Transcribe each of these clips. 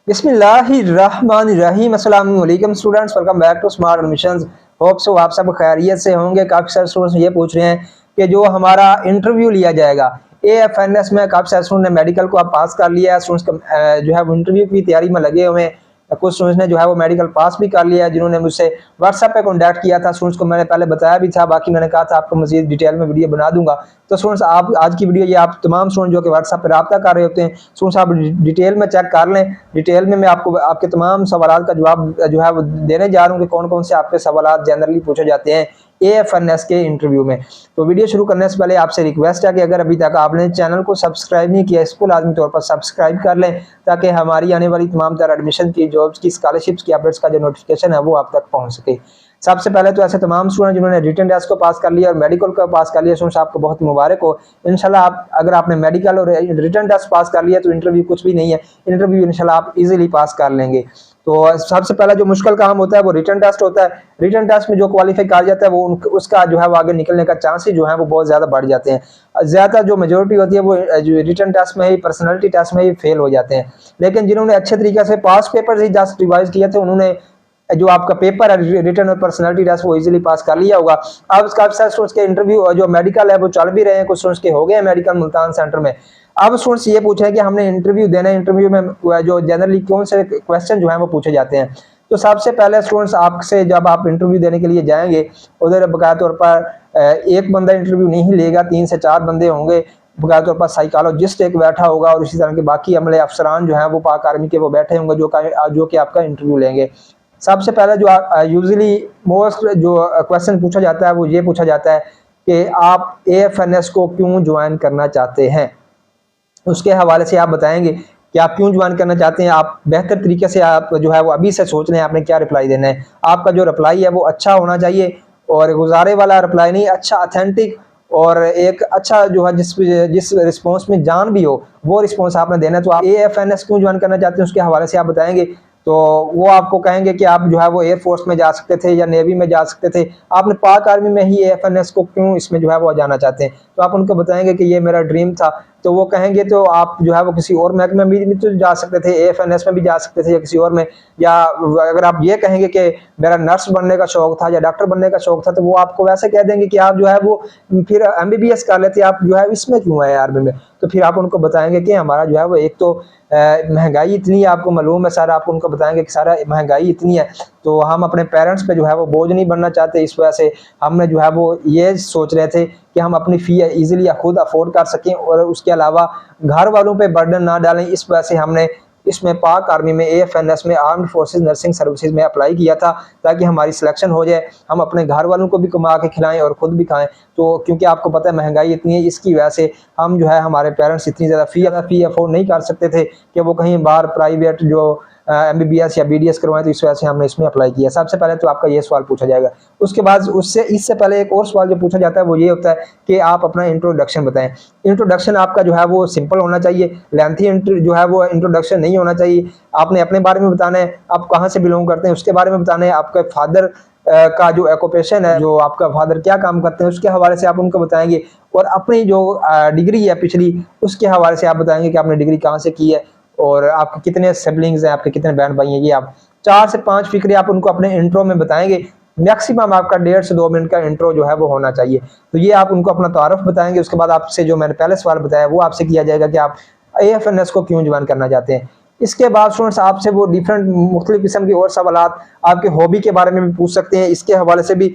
बिस्मिल्लाहिर्रहमानिर्रहीम। अस्सलाम वालेकुम students, welcome back to smart admissions. Hope so आप सब खैरियत से होंगे। काफ़ी सारे स्टूडेंट्स ये पूछ रहे हैं कि जो हमारा इंटरव्यू लिया जाएगा एएफएनएस में, काफ़ी सारे स्टूडेंट ने मेडिकल को आप पास कर लिया है, स्टूडेंट्स जो है वो इंटरव्यू की तैयारी में लगे हुए हैं। कुछ स्टूडेंट्स ने जो है वो मेडिकल पास भी कर लिया है, जिन्होंने मुझसे व्हाट्सएप पे कॉन्टैक्ट किया था। स्टूडेंट्स को मैंने पहले बताया भी था, बाकी मैंने कहा था आपको मजीद डिटेल में वीडियो बना दूंगा। तो स्टूडेंट्स आप आज की वीडियो ये आप तमाम स्टूडेंट जो कि व्हाट्सएप पर रब्ता कर रहे होते हैं, स्टूडेंट्स आप डिटेल में चेक कर लें। डिटेल में मैं आपको आपके तमाम सवाल का जवाब जो है वो देने जा रहा हूँ कि कौन कौन से आपके सवाल जनरली पूछे जाते हैं एएफएनएस के इंटरव्यू में। तो वीडियो शुरू करने से पहले आपसे रिक्वेस्ट है कि अगर अभी तक आपने चैनल को सब्सक्राइब नहीं किया, इसको लाजमी तौर पर सब्सक्राइब कर लें, ताकि हमारी आने वाली तमाम तरह एडमिशन की, जॉब्स की, स्कॉलरशिप्स की अपडेट्स का जो नोटिफिकेशन है वो आप तक पहुंच सके। सबसे पहले तो ऐसे तमाम स्टूडेंट जिन्होंने रिटन टेस्ट को पास कर लिया और मेडिकल को पास कर लिया, स्टूडेंट्स आपको बहुत मुबारक हो। इंशाल्लाह आप अगर आपने मेडिकल और रिटन टेस्ट पास कर लिया तो इंटरव्यू कुछ भी नहीं है, इंटरव्यू इंशाल्लाह आप इजीली पास कर लेंगे। तो सबसे पहला जो मुश्किल काम होता है वो रिटन टेस्ट होता है। रिटन टेस्ट में जो क्वालिफाई कर जाता है वो उसका जो है वो आगे निकलने का चांसेस जो है वो बहुत ज़्यादा बढ़ जाते हैं। ज़्यादा जो मेजोरिटी होती है वो जो रिटन टेस्ट में ही, पर्सनैलिटी टेस्ट में ही फेल हो जाते हैं। लेकिन जिन्होंने अच्छे तरीके से पास पेपर ही जस्ट रिवाइज किए थे, उन्होंने जो आपका पेपर है रिटन और पर्सनालिटी टेस्ट वो इजीली पास कर लिया होगा। अब काफी सारे स्टूडेंट्स के इंटरव्यू जो मेडिकल है वो चल भी रहे हैं, कुछ स्टूडेंट्स के हो गए हैं मेडिकल मुल्तान सेंटर में। अब स्टूडेंट्स ये पूछ रहे हैं कि हमने इंटरव्यू देना है, इंटरव्यू में जो जनरली कौन से क्वेश्चन जो है वो पूछे जाते हैं। तो सबसे पहले स्टूडेंट्स आपसे जब आप इंटरव्यू देने के लिए जाएंगे, उधर बकाया तौर पर एक बंदा इंटरव्यू नहीं लेगा, 3 से 4 बंदे होंगे। बकाया तौर पर साइकोलॉजिस्ट एक बैठा होगा और इसी तरह के बाकी अमले अफसरान जो है वो पाक आर्मी के वो बैठे होंगे जो कि आपका इंटरव्यू लेंगे। सबसे पहले जो यूजुअली मोस्ट जो क्वेश्चन पूछा जाता है वो ये पूछा जाता है कि आप एएफएनएस को क्यों ज्वाइन करना चाहते हैं। उसके हवाले से आप बताएंगे कि आप क्यों ज्वाइन करना चाहते हैं। आप बेहतर तरीके से आप जो है वो अभी से सोच लें आपने क्या रिप्लाई देना है। आपका जो रिप्लाई है वो अच्छा होना चाहिए और गुजारे वाला रिप्लाई नहीं, अच्छा ऑथेंटिक और एक अच्छा जो है जिस रिस्पॉन्स में जान भी हो वो रिस्पॉन्स आपने देना है। तो आप एएफएनएस क्यों ज्वाइन करना चाहते हैं उसके हवाले से आप बताएंगे। तो वो आपको कहेंगे कि आप जो है वो एयरफोर्स में जा सकते थे या नेवी में जा सकते थे, आपने पाक आर्मी में ही एएफएनएस को क्यों इसमें जो है वो जाना चाहते हैं। तो आप उनको बताएंगे कि ये मेरा ड्रीम था। तो वो कहेंगे तो आप जो है वो किसी और महकमे में भी तो जा सकते थे, एएफएनएस में भी जा सकते थे या किसी और में। या अगर आप ये कहेंगे कि मेरा नर्स बनने का शौक था या डॉक्टर बनने का शौक था, तो वो आपको वैसे कह देंगे कि आप जो है वो फिर एमबीबीएस कर लेते, आप जो है इसमें क्यों आए आर्मी में। तो फिर आप उनको बताएंगे कि हमारा जो है वो एक तो महंगाई इतनी है, आपको मालूम है सारा, आप उनको बताएंगे कि सारा महंगाई इतनी है तो हम अपने पेरेंट्स पे जो है वो बोझ नहीं बनना चाहते। इस वजह से हमने जो है वो ये सोच रहे थे कि हम अपनी फ़ी इजीली खुद अफोर्ड कर सकें और उसके अलावा घर वालों पे बर्डन ना डालें। इस वजह से हमने इसमें पाक आर्मी में एएफएनएस में आर्म्ड फोर्सेस नर्सिंग सर्विसेज में अप्लाई किया था, ताकि हमारी सिलेक्शन हो जाए, हम अपने घर वालों को भी कमा के खिलाएं और ख़ुद भी खाएं। तो क्योंकि आपको पता है महंगाई इतनी है, इसकी वजह से हम जो है हमारे पेरेंट्स इतनी ज़्यादा फ़ी अफोर्ड नहीं कर सकते थे कि वो कहीं बाहर प्राइवेट जो एमबीबीएस या बीडीएस करवाएं। तो इस वजह से हमने इसमें अप्लाई किया। सबसे पहले तो आपका ये सवाल पूछा जाएगा। उसके बाद इससे पहले एक और सवाल जो पूछा जाता है वो ये होता है कि आप अपना इंट्रोडक्शन बताएं। इंट्रोडक्शन आपका जो है वो सिंपल होना चाहिए, लेंथी जो है वो इंट्रोडक्शन नहीं होना चाहिए। आपने अपने बारे में बताना है, आप कहाँ से बिलोंग करते हैं उसके बारे में बताना है, आपके फादर का जो ऑक्यूपेशन है, जो आपका फादर क्या काम करते हैं उसके हवाले से आप उनको बताएंगे। और अपनी जो डिग्री है पिछली, उसके हवाले से आप बताएंगे कि आपने डिग्री कहाँ से की है और आपके कितने सिबलिंग्स हैं, आपके कितने बहन भाई हैं। ये आप 4 से 5 फिक्रे आप उनको अपने इंट्रो में बताएंगे। मैक्सिमम आपका 1.5 से 2 मिनट का इंट्रो जो है वो होना चाहिए। तो ये आप उनको अपना तारुफ बताएंगे। उसके बाद आपसे जो मैंने पहले सवाल बताया वो आपसे किया जाएगा कि आप एएफएनएस को क्यों ज्वाइन करना चाहते हैं। इसके बाद स्टूडेंट्स आपसे वो डिफरेंट मुख्तलिफ किस्म की और सवालात आपके हॉबी के बारे में भी पूछ सकते हैं। इसके हवाले से भी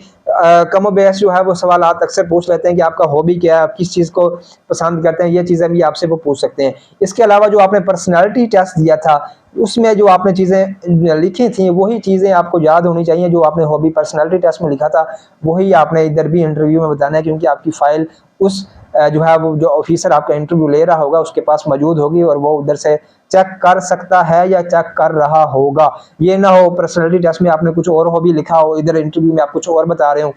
कम बेस जो है वो सवालात अक्सर पूछ लेते हैं कि आपका हॉबी क्या है, आप किस चीज़ को पसंद करते हैं, ये चीज़ें भी आपसे वो पूछ सकते हैं। इसके अलावा जो आपने पर्सनैलिटी टेस्ट दिया था उसमें जो आपने चीज़ें लिखी थी वही चीज़ें आपको याद होनी चाहिए। जो आपने हॉबी पर्सनैलिटी टेस्ट में लिखा था वही आपने इधर भी इंटरव्यू में बताना है, क्योंकि आपकी फ़ाइल उस जो है वो जो ऑफिसर आपका इंटरव्यू ले रहा होगा उसके पास मौजूद होगी और वो उधर से चेक कर सकता है या चेक कर रहा होगा। ये ना हो पर्सनैलिटी टेस्ट में आपने कुछ और हॉबी लिखा हो, इधर इंटरव्यू में आप कुछ और बता रहे हो।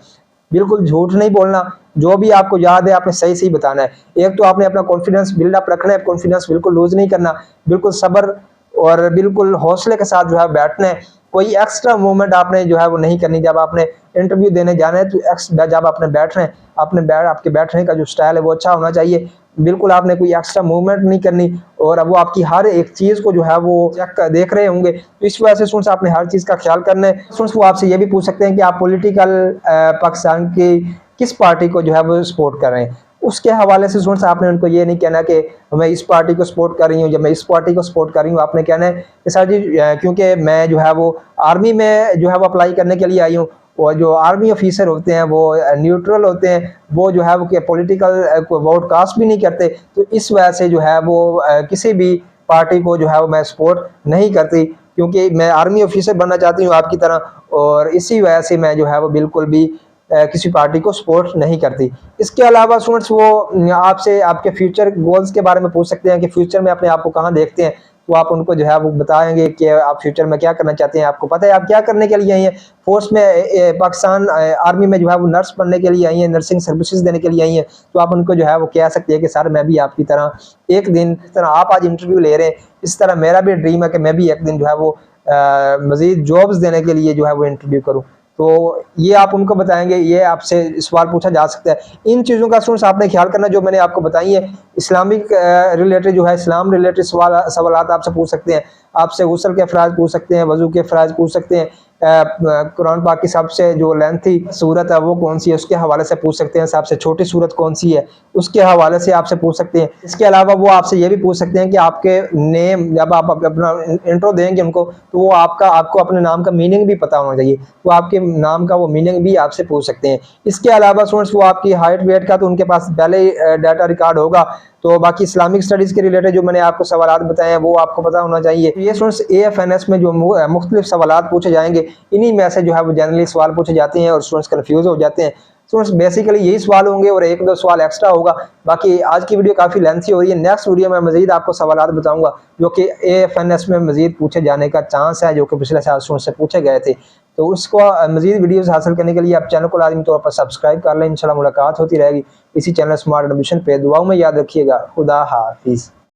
बिल्कुल झूठ नहीं बोलना, जो भी आपको याद है आपने सही सही बताना है। एक तो आपने अपना कॉन्फिडेंस बिल्डअप रखना है, कॉन्फिडेंस बिल्कुल लूज नहीं करना, बिल्कुल सब्र और बिल्कुल हौसले के साथ जो है बैठना है। कोई एक्स्ट्रा मूवमेंट आपने जो है वो नहीं करनी। जब आपने इंटरव्यू देने जाना है तो जब आपने बैठना है, आपके बैठने का जो स्टाइल है वो अच्छा होना चाहिए। बिल्कुल आपने कोई एक्स्ट्रा मूवमेंट नहीं करनी, और अब वो आपकी हर एक चीज़ को जो है वो चेक देख रहे होंगे। तो इस वजह से स्टूडेंट्स आपने हर चीज़ का ख्याल करना है। स्टूडेंट्स वो आपसे ये भी पूछ सकते हैं कि आप पॉलिटिकल पाकिस्तान की किस पार्टी को जो है वो सपोर्ट कर रहे हैं। उसके हवाले से स्टूडेंट्स आपने उनको ये नहीं कहना कि मैं इस पार्टी को सपोर्ट कर रही हूँ या मैं इस पार्टी को सपोर्ट कर रही हूँ। आपने कहना है कि सर जी क्योंकि मैं जो है वो आर्मी में जो है वो अप्लाई करने के लिए आई हूँ, और जो आर्मी ऑफिसर होते हैं वो न्यूट्रल होते हैं, वो जो है वो पॉलिटिकल वोट कास्ट भी नहीं करते। तो इस वजह से जो है वो किसी भी पार्टी को जो है वो मैं सपोर्ट नहीं करती, क्योंकि मैं आर्मी ऑफिसर बनना चाहती हूँ आपकी तरह, और इसी वजह से मैं जो है वो बिल्कुल भी किसी पार्टी को सपोर्ट नहीं करती। इसके अलावा स्टूडेंट्स वो आपसे आपके फ्यूचर गोल्स के बारे में पूछ सकते हैं कि फ्यूचर में अपने आप को कहाँ देखते हैं। तो आप उनको जो है वो बताएंगे कि आप फ्यूचर में क्या करना चाहते हैं, आपको पता है आप क्या करने के लिए आई हैं। फोर्स में पाकिस्तान आर्मी में जो है वो नर्स बनने के लिए आई हैं, नर्सिंग सर्विसेज देने के लिए आई हैं। तो आप उनको जो है वो कह सकते हैं कि सर मैं भी आपकी तरह एक दिन, इस तरह आप आज इंटरव्यू ले रहे हैं, इस तरह मेरा भी ड्रीम है कि मैं भी एक दिन जो है वो मज़ीद जॉब्स देने के लिए जो है वो इंटरव्यू करूँ। तो ये आप उनको बताएंगे, ये आपसे सवाल पूछा जा सकता है। इन चीज़ों का स्टूडेंट्स आपने ख्याल करना जो मैंने आपको बताई है। इस्लामिक रिलेटेड जो है, इस्लाम रिलेटेड सवाल आपसे पूछ सकते हैं, आपसे गुस्ल के फ़राइज़ पूछ सकते हैं, वज़ू के फ़राइज़ पूछ सकते हैं, कुरान पाक की सबसे जो लेंथी सूरत है वो कौन सी है उसके हवाले से पूछ सकते हैं, सबसे छोटी सूरत कौन सी है उसके हवाले से आपसे पूछ सकते हैं। इसके अलावा वो आपसे ये भी पूछ सकते हैं कि आपके नेम, जब आप अपना इंट्रो देंगे उनको, तो वो आपको अपने नाम का मीनिंग भी पता होना चाहिए, तो आपके नाम का वो मीनिंग भी आपसे पूछ सकते हैं। इसके अलावा स्टूडेंट्स वो आपकी हाइट वेट का तो उनके पास पहले ही डाटा रिकॉर्ड होगा। तो बाकी इस्लामिक स्टडीज़ के रिलेटेड जो मैंने आपको सवाल बताए हैं वो आपको पता होना चाहिए। ये स्टूडेंट्स AFNS में जो मुख्तलिफ सवाल पूछे जाएंगे, इन्हीं में से जो है वो जनरली सवाल पूछे जाते हैं और स्टूडेंट्स कन्फ्यूज हो जाते हैं। स्टूडेंट्स बेसिकली यही सवाल होंगे और एक दो सवाल एक्स्ट्रा होगा। बाकी आज की वीडियो काफ़ी लेंथी हो रही है। नेक्स्ट वीडियो में मजीद आपको सवाल बताऊंगा जो कि AFNS में मजीद पूछे जाने का चांस है, जो कि पिछले साल स्टूडेंट्स से पूछे गए थे। तो उसको मजीद वीडियोस हासिल करने के लिए आप चैनल को लाजमी तौर पर सब्सक्राइब कर लें। इंशाल्लाह मुलाकात होती रहेगी इसी चैनल स्मार्ट एडमिशन पे। दुआओं में याद रखिएगा। खुदा हाफिज़।